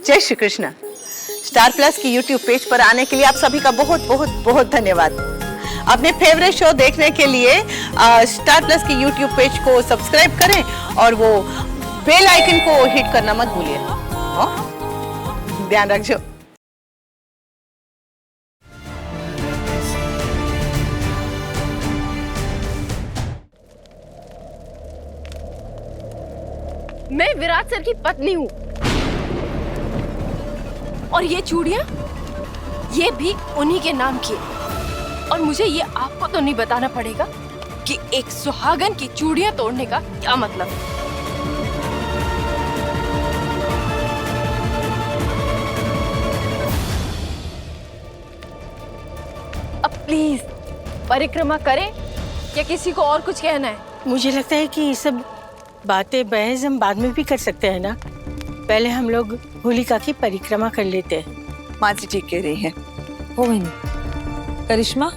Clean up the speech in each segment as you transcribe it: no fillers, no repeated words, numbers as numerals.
जय Shri Krishna. Star plus की YouTube page पर आने के लिए आप सभी का बहुत बहुत बहुत धन्यवाद। अपने फेवरेट शो देखने के लिए स्टार प्लस की यूट्यूब पेज को सब्सक्राइब करें और वो बेल आइकन को हिट करना मत भूलिए। ध्यान रखिए। मैं विराट सर की पत्नी हूँ और ये चूड़ियां ये भी उन्हीं के नाम की है। और मुझे ये आपको तो नहीं बताना पड़ेगा कि एक सुहागन की चूड़ियां तोड़ने का क्या मतलब है। अब प्लीज परिक्रमा करें या किसी को और कुछ कहना है? मुझे लगता है कि ये सब बातें बहस हम बाद में भी कर सकते हैं ना। पहले हम लोग होलिका की परिक्रमा कर लेते हैं। माँ जी ठीक कह रही हैं। हो गई नहीं। करिश्मा,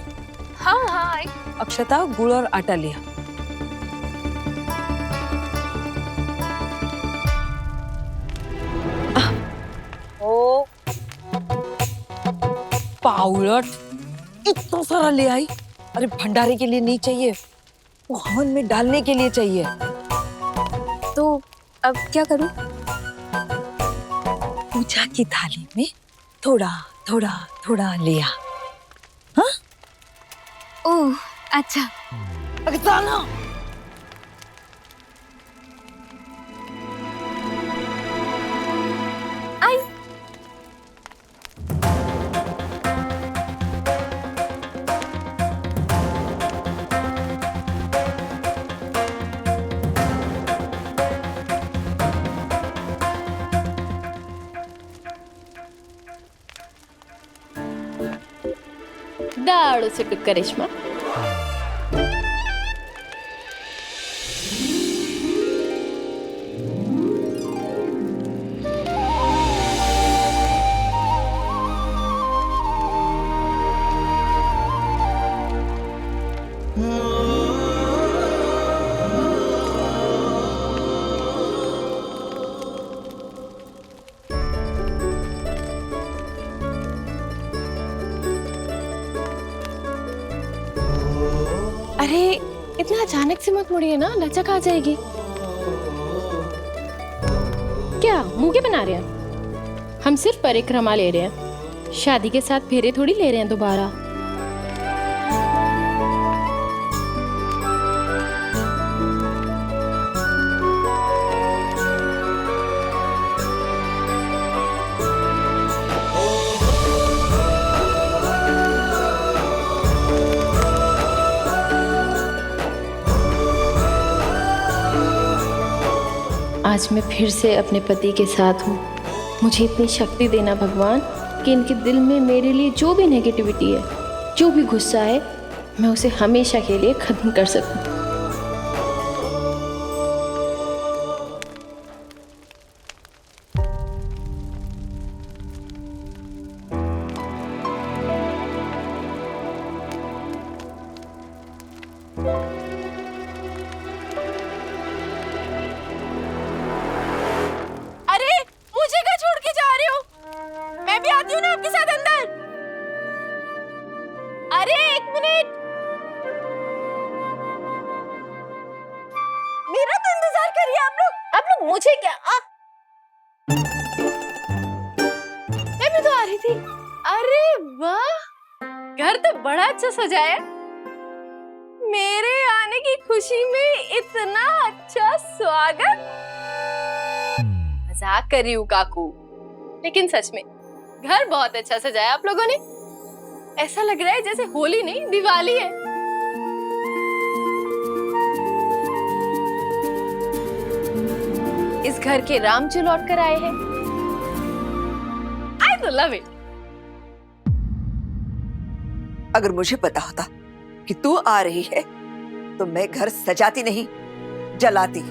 हाँ हाँ अक्षता गुड़ और आटा लिया। ओ पाउलट इतना सारा ले आई। अरे भंडारे के लिए नहीं चाहिए, वो हवन में डालने के लिए चाहिए। तो अब क्या करूं? पूजा की थाली में थोड़ा थोड़ा थोड़ा लिया। हाँ? ओह अच्छा। अक्षता आई दाड़ू से टुक करिश्मा। अरे इतना अचानक से मत मुड़िए ना, लचक आ जाएगी। क्या मुंह के बना रहे हैं? हम सिर्फ परिक्रमा ले रहे हैं, शादी के साथ फेरे थोड़ी ले रहे हैं दोबारा। आज मैं फिर से अपने पति के साथ हूँ। मुझे इतनी शक्ति देना भगवान कि इनके दिल में मेरे लिए जो भी नेगेटिविटी है, जो भी गुस्सा है, मैं उसे हमेशा के लिए खत्म कर सकूँ। अरे एक मिनट, मेरा तो इंतजार करिए आप लोग मुझे क्या मैं भी तो आ रही थी। अरे वाह, घर तो बड़ा अच्छा सजाया। मेरे आने की खुशी में इतना अच्छा स्वागत। मजाक कर रही हूँ काकू, लेकिन सच में घर बहुत अच्छा सजाया आप लोगों ने। ऐसा लग रहा है जैसे होली नहीं दिवाली है। इस घर के राम जी लौट कर आए हैं। I तो love it। अगर मुझे पता होता कि तू आ रही है तो मैं घर सजाती नहीं, जलाती।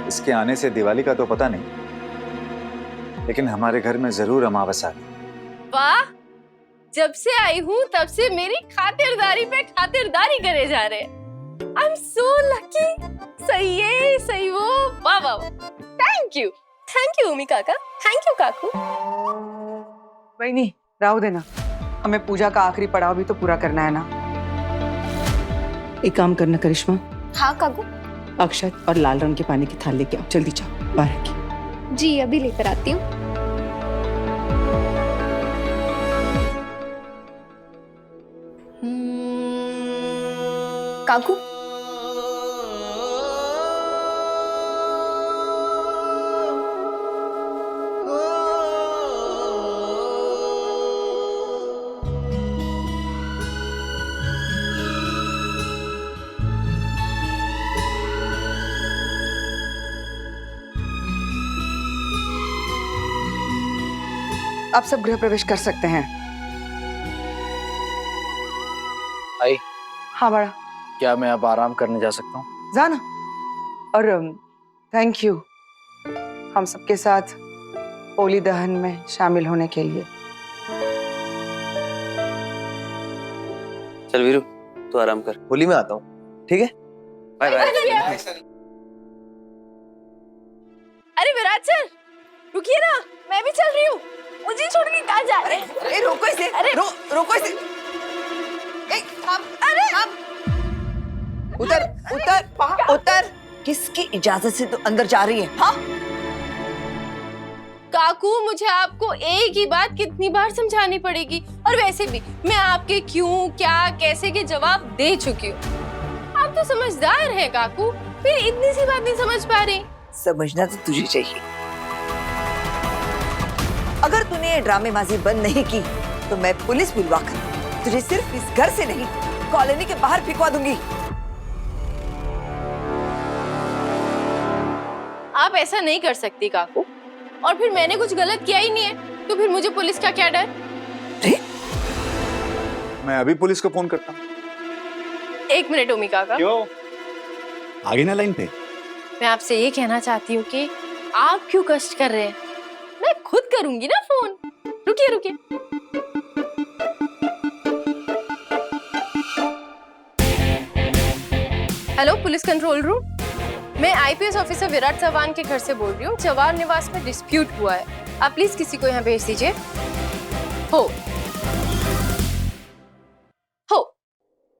इसके आने से दिवाली का तो पता नहीं, लेकिन हमारे घर में जरूर अमावस आ गई। वाह, जब से आई हूँ तब से मेरी खातिरदारी पे खातिरदारी करे जा रहे हैं। I am so lucky. सही है, सही वो, वाह वाह, थैंक यू। थैंक यू उमी काका, थैंक यू काकू। वही नहीं, राहु देना, हमें पूजा का आखिरी पड़ाव भी तो पूरा करना है ना। एक काम करना करिश्मा, हाँ काकू। अक्षत और लाल रंग के पानी की थाल लेके आओ, जल्दी जाओ बाहर की। जी अभी लेकर आती हूँ। काकू, आप सब गृह प्रवेश कर सकते हैं। आई, हाँ बड़ा, क्या मैं अब आराम करने जा सकता हूँ? जाना। और थैंक यू हम सबके साथ होली दहन में शामिल होने के लिए। चल वीरू, तू आराम कर, होली में आता हूँ, ठीक है? Bye bye. अरे विराट सर रुकिए ना, मैं भी चल रही हूँ। मुझे छोड़ के कहाँ जा रहे हैं? अरे रोको इसे, रोको इसे। उतर उतर उतर। किसकी इजाजत से तू अंदर जा रही है? हाँ, काकू मुझे आपको एक ही बात कितनी बार समझानी पड़ेगी, और वैसे भी मैं आपके क्यों, क्या, कैसे के जवाब दे चुकी हूँ। आप तो समझदार हैं काकू, फिर इतनी सी बात नहीं समझ पा रही। समझना तो तुझे चाहिए। अगर तूने ये ड्रामेबाजी बंद नहीं की तो मैं पुलिस बुलवाकर तुझे सिर्फ इस घर से नहीं, कॉलोनी के बाहर फेंकवा दूंगी। आप ऐसा नहीं कर सकती काकू, और फिर मैंने कुछ गलत किया ही नहीं है, तो फिर मुझे पुलिस का क्या डर? मैं अभी पुलिस को फोन करता हूँ। एक मिनट उमी काका, क्यों? आगे ना लाइन पे। मैं आपसे ये कहना चाहती हूँ कि आप क्यों कष्ट कर रहे हैं, मैं खुद करूंगी ना फोन। रुकिए रुकिए। हेलो पुलिस कंट्रोल रूम, मैं आईपीएस ऑफिसर विराट चौहान के घर से बोल रही हूँ। जवाहर निवास में डिस्प्यूट हुआ है, आप प्लीज किसी को यहाँ भेज दीजिए। हो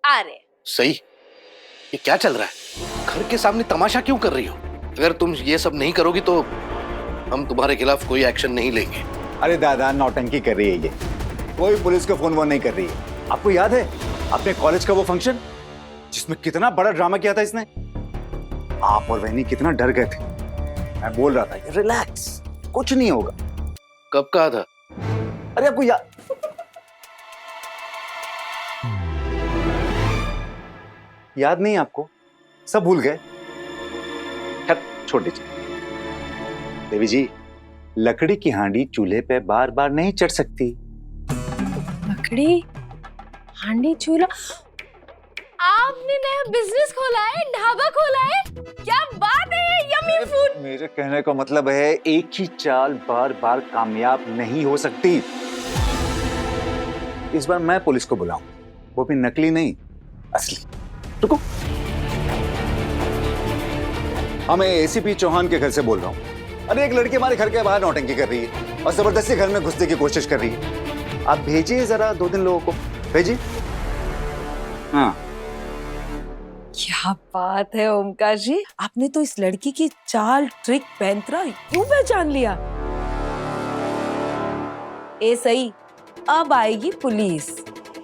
आ रहे। सही, ये क्या चल रहा है? घर के सामने तमाशा क्यों कर रही हो? अगर तुम ये सब नहीं करोगी तो हम तुम्हारे खिलाफ कोई एक्शन नहीं लेंगे। अरे दादा, नौटंकी कर रही है ये, कोई पुलिस को फोन वोन नहीं कर रही है। आपको याद है अपने कॉलेज का वो फंक्शन जिसमें कितना बड़ा ड्रामा किया था इसने? आप और बहनी कितना डर गए थे। मैं बोल रहा था रिलैक्स, कुछ नहीं होगा। कब कहा था? अरे आपको याद नहीं? आपको सब भूल गए? छोड़ दीजिए। देवी जी, लकड़ी की हांडी चूल्हे पे बार बार नहीं चढ़ सकती। लकड़ी हांडी चूल्हा? आपने नया बिजनेस खोला है, ढाबा खोला है? क्या बात है, यम्मी फूड। मेरे कहने का मतलब है एक ही चाल बार बार कामयाब नहीं हो सकती। इस बार मैं पुलिस को बुलाऊं, वो भी नकली नहीं, असली। रुको, मैं एसीपी चौहान के घर से बोल रहा हूँ। अरे एक लड़की हमारे घर के बाहर नौटंकी कर रही है और जबरदस्ती घर में घुसने की कोशिश कर रही है। आप भेजिए जरा 2 लोगों को, भेजिए। हाँ, क्या बात है ओमकार जी, आपने तो इस लड़की की चाल, ट्रिक, पैंतरा यूं पहचान लिया। ए सही, अब आएगी पुलिस,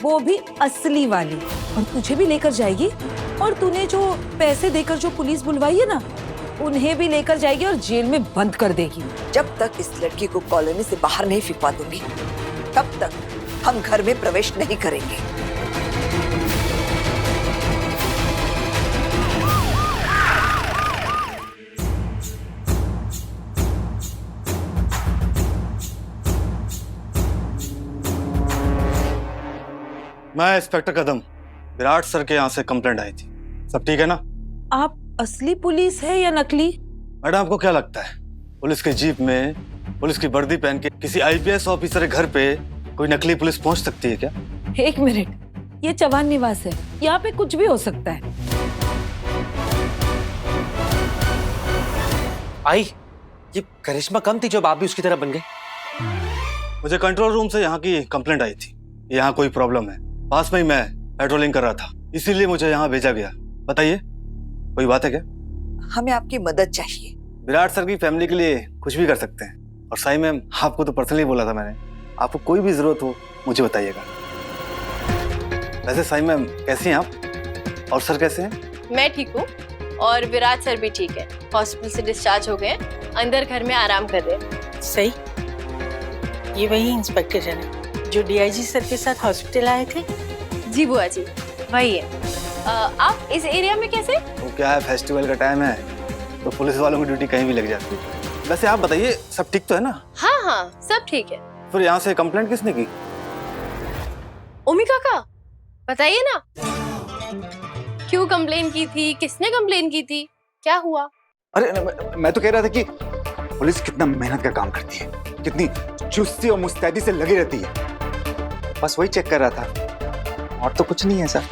वो भी असली वाली, और तुझे भी लेकर जाएगी। और तूने जो पैसे देकर जो पुलिस बुलवाई है ना, उन्हें भी लेकर जाएगी और जेल में बंद कर देगी। जब तक इस लड़की को कॉलोनी से बाहर नहीं फेंकवा दूंगी, तब तक हम घर में प्रवेश नहीं करेंगे। मैं इंस्पेक्टर कदम, विराट सर के यहाँ से कंप्लेंट आई थी। सब ठीक है ना? आप असली पुलिस है या नकली? मैडम आपको क्या लगता है पुलिस के जीप में पुलिस की वर्दी पहन के किसी आईपीएस ऑफिसर के घर पे कोई नकली पुलिस पहुंच सकती है क्या? एक मिनट, ये चौहान निवास है, यहाँ पे कुछ भी हो सकता है। आई, ये करिश्मा कम थी जो आप भी उसकी तरह बन गए? मुझे कंट्रोल रूम से यहाँ की कंप्लेंट आई थी, यहाँ कोई प्रॉब्लम है। पास में ही मैं पेट्रोलिंग कर रहा था, इसीलिए मुझे यहाँ भेजा गया। बताइए, कोई बात है क्या? हमें आपकी मदद चाहिए। विराट सर की फैमिली के लिए कुछ भी कर सकते हैं। और साई मैम, आपको तो पर्सनली बोला था मैंने, आपको कोई भी जरूरत हो मुझे बताइएगा। वैसे साई मैम कैसी हैं आप, और सर कैसे हैं? मैं ठीक हूँ और विराट सर भी ठीक है। हॉस्पिटल से डिस्चार्ज हो गए, अंदर घर में आराम कर रहे हैं। सही, ये वही इंस्पेक्टर है ना जो डीआईजी सर के साथ हॉस्पिटल आए थे? जी बुआ जी, वही है। आप इस एरिया में कैसे? वो क्या है, फेस्टिवल का टाइम है तो पुलिस वालों की ड्यूटी कहीं भी लग जाती है। वैसे आप बताइए, सब ठीक तो है ना? हाँ हाँ, सब ठीक है। फिर यहाँ से कंप्लेंट किसने की? ओमिका का, बताइए ना, क्यों कंप्लेन की थी, किसने कंप्लेन की थी, क्या हुआ? अरे मैं तो कह रहा था कि पुलिस कितना मेहनत का काम करती है, कितनी चुस्ती और मुस्तैदी से लगी रहती है, बस वही चेक कर रहा था, और तो कुछ नहीं है सर।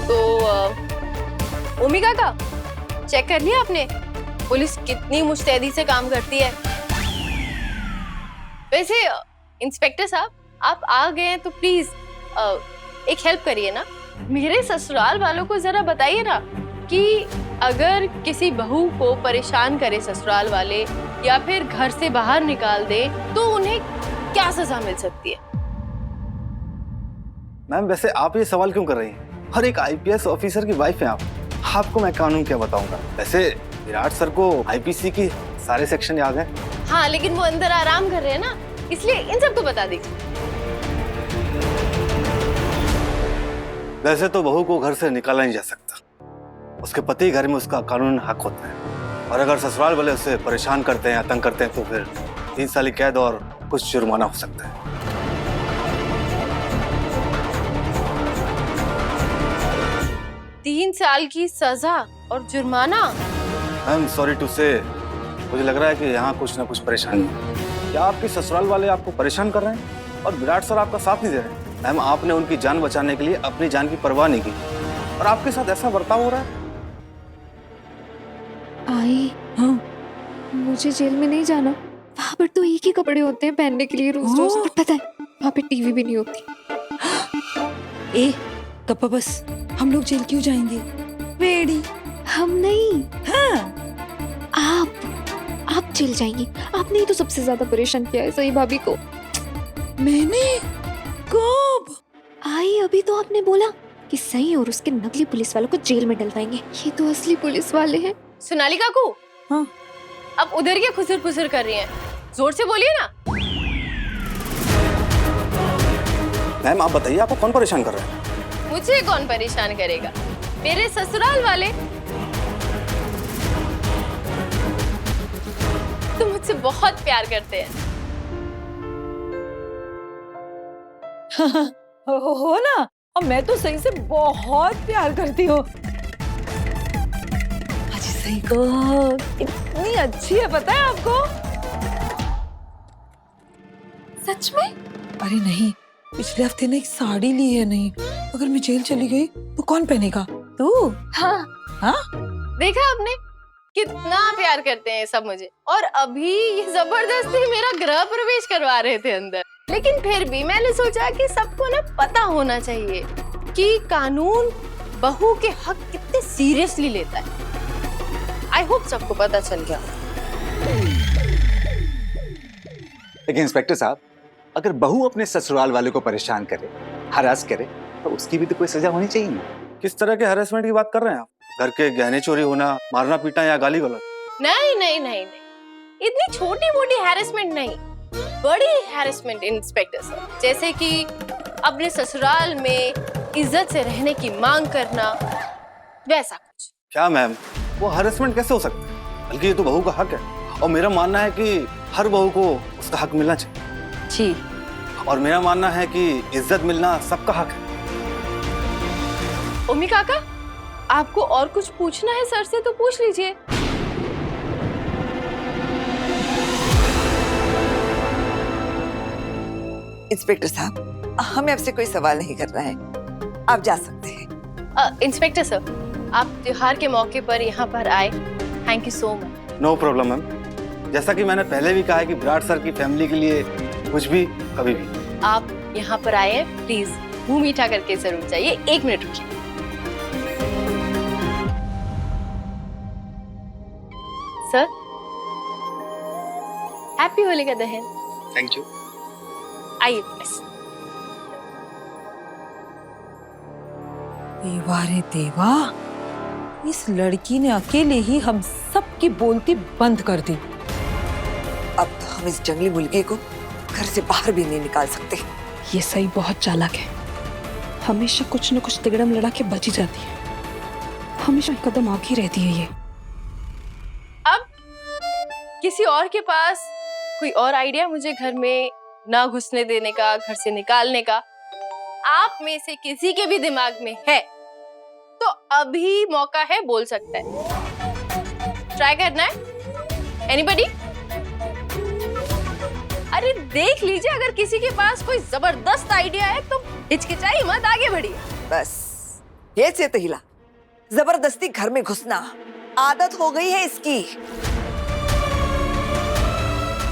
तो ओमिका का चेक कर लिया आपने, पुलिस कितनी मुस्तैदी से काम करती है? वैसे इंस्पेक्टर साहब, आप आ गए हैं तो प्लीज एक हेल्प करिए ना, मेरे ससुराल वालों को जरा बताइए ना कि अगर किसी बहू को परेशान करे ससुराल वाले या फिर घर से बाहर निकाल दे तो उन्हें क्या सजा मिल सकती है? मैम वैसे आप ये सवाल क्यों कर रही हैं? हर एक आईपीएस ऑफिसर की वाइफ है आप, आपको मैं कानून क्या बताऊंगा। वैसे विराट सर को आईपीसी की सारे सेक्शन याद है। हाँ, लेकिन वो अंदर आराम कर रहे हैं ना, इसलिए इन सबको बता दीजिए। वैसे तो बहू को घर से निकाला नहीं जा सकता, उसके पति घर में उसका कानून हक होता है, और अगर ससुराल वाले उसे परेशान करते हैं, तंग करते हैं तो फिर 3 साल की कैद और कुछ जुर्माना हो सकता है। 3 साल की सजा और जुर्माना? आई एम सॉरी टू से, मुझे लग रहा है कि यहाँ कुछ ना कुछ परेशानी है। क्या आपके ससुराल वाले आपको परेशान कर रहे हैं और विराट सर आपका साथ नहीं दे रहे हैं? मैम, आपने उनकी जान बचाने के लिए अपनी जान की परवाह नहीं की और आपके साथ ऐसा बर्ताव हो रहा है। आई, हाँ, मुझे जेल में नहीं जाना। वहाँ पर तो एक ही कपड़े होते हैं पहनने के लिए रोज रोज, और पता है वहाँ पे टीवी भी नहीं होती। ए कप्पा, बस हम लोग जेल क्यों जाएंगे? बेड़ी, हम नहीं, हाँ आप जेल जाएंगी। आपने ही तो सबसे ज्यादा परेशान किया है सही भाभी को। मैंने कब? आई, अभी तो आपने बोला कि सही और उसके नकली पुलिस वालों को जेल में डलवाएंगे। ये तो असली पुलिस वाले हैं। सोनाली काकू, हाँ, अब उधर क्या खुसर फुसर कर रही हैं? जोर से बोलिए ना। मैम आप बताइए, आपको कौन परेशान कर रहा है? मुझे कौन परेशान करेगा? मेरे ससुराल वाले। तुम मुझसे बहुत प्यार करते हैं। हो ना, और मैं तो सही से बहुत प्यार करती हूँ। आज सही को इतनी अच्छी है, पता है आपको? सच में? अरे नहीं, पिछले हफ्ते ने एक साड़ी ली है। नहीं, अगर मैं जेल चली गई तो कौन पहनेगा? तू? हाँ हाँ, देखा आपने कितना प्यार करते हैं सब मुझे। और अभी ये जबरदस्ती मेरा गृह प्रवेश करवा रहे थे अंदर, लेकिन फिर भी मैंने सोचा कि सबको ना पता होना चाहिए कि कानून बहू के हक कितने सीरियसली लेता है। आई होप सबको पता चल गया। लेकिन इंस्पेक्टर साहब, अगर बहू अपने ससुराल वाले को परेशान करे, हरास करे, तो उसकी भी तो कोई सजा होनी चाहिए ना? किस तरह के हरासमेंट की बात कर रहे हैं आप? घर के गहने चोरी होना, मारना पीटना या गाली गलौज? नहीं नहीं नहीं नहीं, इतनी छोटी मोटी हैरेसमेंट नहीं, बड़ी हैरेसमेंट इंस्पेक्टर साहब। जैसे कि अपने ससुराल में इज्जत से रहने की मांग करना, वैसा कुछ। क्या मैम, वो हरासमेंट कैसे हो सकता है? बल्कि ये तो बहू का हक है, और मेरा मानना है कि हर बहू को उसका हक मिलना चाहिए। जी, और मेरा मानना है कि इज्जत मिलना सबका हक है। ओमी काका, आपको और कुछ पूछना है सर से तो पूछ लीजिए। इंस्पेक्टर साहब, हमें आपसे कोई सवाल नहीं करना है, आप जा सकते हैं। इंस्पेक्टर सर, आप त्योहार के मौके पर यहाँ पर आए, thank you so much. No problem ma'am. जैसा कि मैंने पहले भी कहा है कि विराट सर की फैमिली के लिए कुछ भी कभी भी। आप यहाँ पर आए हैं, प्लीज मुंह मीठा करके जरूर जाइए। 1 मिनट रुकिए। सर, हैप्पी होलिका दहन। Thank you. आइए बस। देवा रे देवा, इस लड़की ने अकेले ही हम सबकी बोलती बंद कर दी। अब तो हम इस जंगली मुर्गे को घर से बाहर भी नहीं निकाल सकते। ये सही बहुत चालाक है, हमेशा कुछ न कुछ तिगड़म लड़ा के बची जाती है, हमेशा एक कदम आगे रहती है ये। अब किसी और के पास कोई और आइडिया मुझे घर में ना घुसने देने का, घर से निकालने का, आप में से किसी के भी दिमाग में है तो अभी मौका है, बोल सकता है। ट्राई करना है? एनीबडी? अरे देख लीजिए, अगर किसी के पास कोई जबरदस्त आइडिया है तो हिचकिचाई मत, आगे बढ़िए। बस ये से तो हिला, जबरदस्ती घर में घुसना आदत हो गई है इसकी।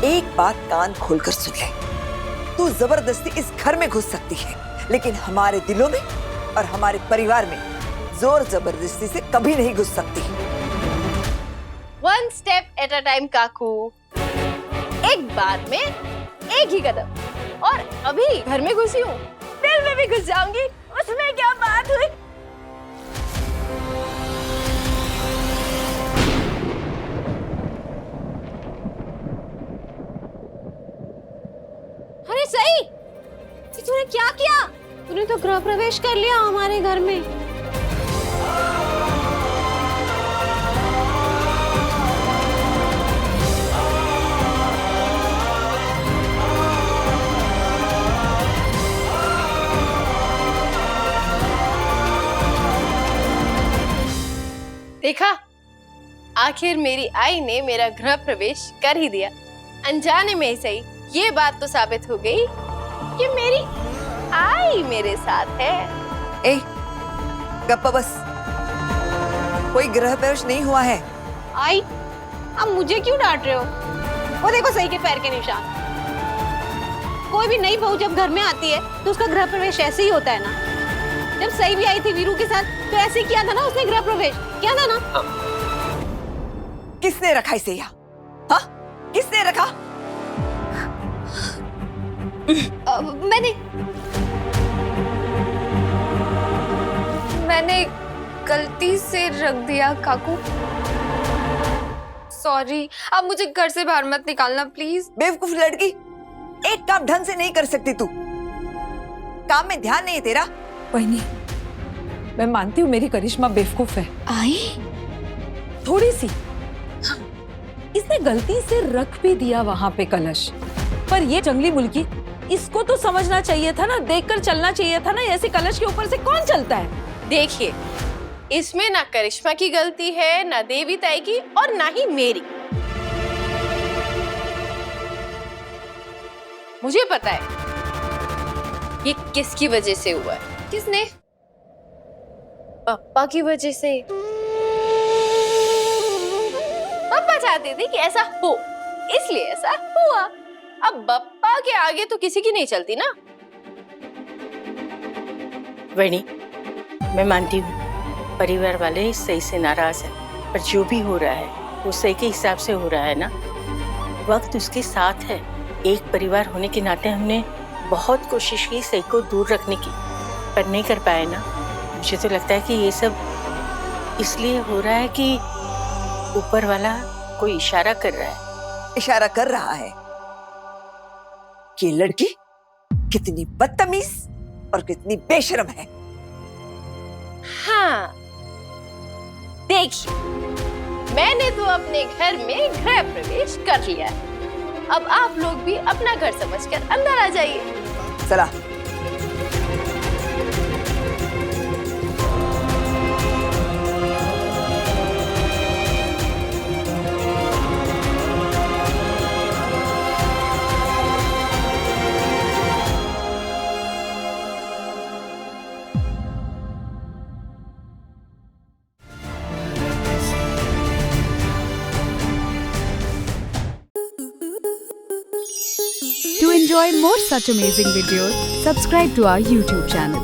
एक बात कान खोलकर सुन ले, तू जबरदस्ती इस घर में घुस सकती है, लेकिन हमारे दिलों में और हमारे परिवार में जोर जबरदस्ती से कभी नहीं घुस सकती। 1 स्टेप एट अ टाइम काकू, एक बार में एक ही कदम। और अभी घर में घुसी हूँ, दिल में भी घुस जाऊंगी, उसमें क्या बात हुई। अरे सही, तूने क्या किया? तूने तो गृह प्रवेश कर लिया हमारे घर में। देखा, आखिर मेरी आई ने मेरा गृह प्रवेश कर ही दिया, अनजाने में ही सही। ये बात तो साबित हो गई कि मेरी आई मेरे साथ है। ए, गप्पा बस, कोई गृह प्रवेश नहीं हुआ है। आई, अब मुझे क्यों डांट रहे हो? वो देखो सही के पैर के निशान। कोई भी नई बहू जब घर में आती है तो उसका गृह प्रवेश ऐसे ही होता है ना। जब सही भी आई थी वीरू के साथ तो ऐसे ही किया था ना उसने गृह प्रवेश, किया था ना? किसने रखा इसे यहाँ? हाँ, किसने रखा? मैंने गलती से रख दिया काकू, सॉरी। अब मुझे घर से बाहर मत निकालना प्लीज। बेवकूफ लड़की, एक काम ढंग से नहीं कर सकती तू, काम में ध्यान नहीं है तेरा। बहनी, मैं मानती हूँ मेरी करिश्मा बेवकूफ है, आई थोड़ी सी। इसने गलती से रख भी दिया वहां पे कलश, पर ये जंगली मुल्की, इसको तो समझना चाहिए था ना, देखकर चलना चाहिए था ना। ऐसे कलश के ऊपर से कौन चलता है? देखिए, इसमें ना करिश्मा की गलती है, ना देवी ताई की, और ना ही मेरी। मुझे पता है ये किसकी वजह से हुआ है। किसने? पप्पा की वजह से। पप्पा चाहते थे कि ऐसा हो, इसलिए ऐसा हुआ। अब पप्पा के आगे तो किसी की नहीं चलती ना। वैनी, मैं मानती हूँ परिवार वाले सही से नाराज हैं, पर जो भी हो रहा है वो सही के हिसाब से हो रहा है ना। वक्त उसके साथ है। एक परिवार होने के नाते हमने बहुत कोशिश की सही को दूर रखने की, पर नहीं कर पाए ना। मुझे तो लगता है कि ये सब इसलिए हो रहा है कि ऊपर वाला कोई इशारा कर रहा है। इशारा कर रहा है कि लड़की कितनी बदतमीज और कितनी बेशर्म है। हाँ, देखिए, मैंने तो अपने घर में गृह प्रवेश कर लिया है। अब आप लोग भी अपना घर समझकर अंदर आ जाइए। चला। To enjoy more such amazing videos, subscribe to our YouTube channel.